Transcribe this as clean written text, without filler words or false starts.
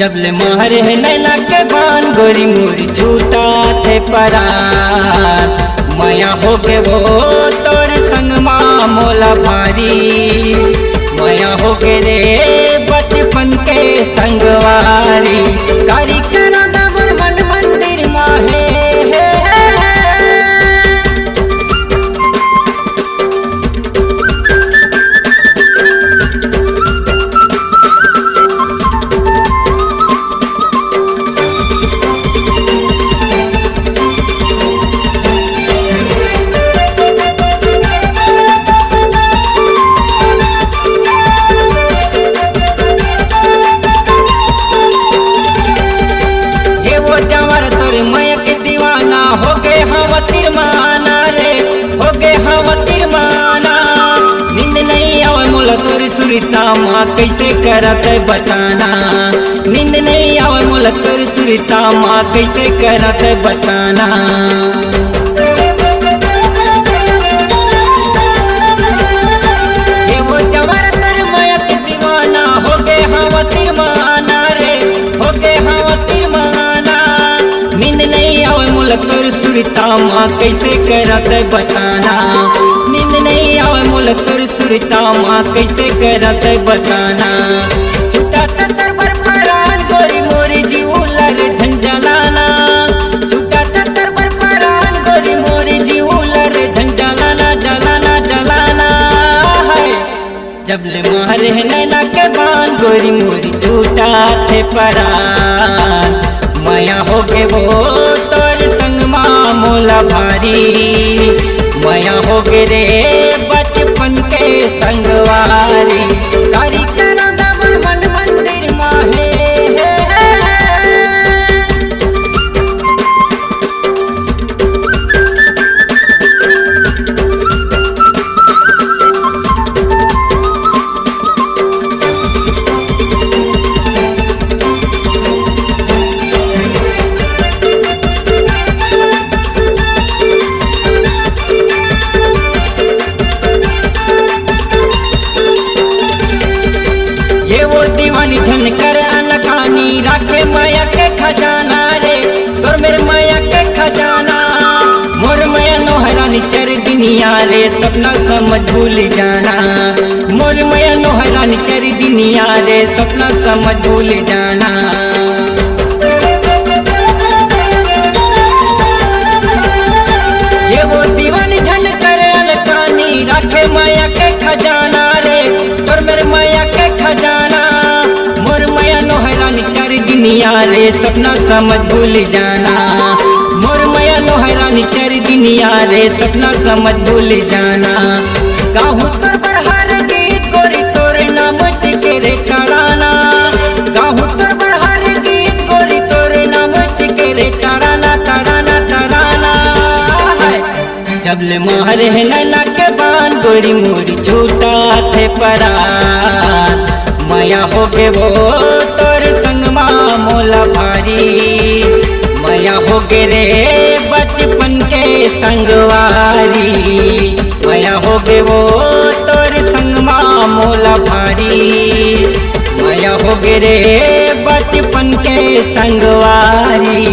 जब ले मोहर है नैना के बान गोरी मोरी झूठा थे परान माया हो गे वो तोर संग माँ मोला भारी माया हो गे रे बचपन के संगवारी कारी करा दबर मन मंदिर माहे हो गए हवा तिरमाना रे हो गए हवा तिरमाना नींद नहीं आवे मोला तोरी सुरीता माँ कैसे करत बताना नींद नहीं आवे मोला तोरी सुरीता माँ कैसे करत बताना ये वो जवार तर माया के दीवाना हो गए हवा तिरमाना रे हो गए हवा तिरमाना नींद नहीं आवे मोला तोर सुरीता माँ कैसे करत बताना नींद नहीं आवे मोला तोर सुरीता माँ कैसे करत बताना छुट्टा तर बर परान गोरी मोरी जीवलर झंझलाना छुट्टा तर बर परान गोरी मोरी जीवलर झंझलाना जलाना जलाना है जब ले मारे है नैना के बान गोरी मोरी झूठा थे परान माया हो गे वो तोर संग माँ मोला भारी माया हो गे रे बचपन के संगवारी कारी करा दबर मन मंदिर माहे झनकर अनकानी राखे माया के खजाना रे तोर मेरे माया के खजाना मोर माया नो हैरानी चर दुनिया रे सपना समझ भूल जाना मोर माया नो हैरानी चर दुनिया रे सपना समझ भूल जाना ये वो दीवानी झनकर अनकानी राखे माया के खजाना रे तोर मेरे माया के खजाना चर दुनिया रे सपना समझ भूल जाना मोर माया नो हैरानी चर दुनिया रे सपना समझ भूल जाना गाहु तोर बरहर गीत गोरी तोर नाम चिके रे कराना गाहु तोर बरहर गीत गोरी तोर नाम चिके रे कराना तराना तराना जब ले मारे है नैना के बान गोरी मोरी झूठा थे परान माया हो गे वो तोर संग माँ मोला भारी माया हो गे रे बचपन के संगवारी माया हो गे वो तोर संग माँ मोला भारी माया हो गे रे बचपन के संगवारी।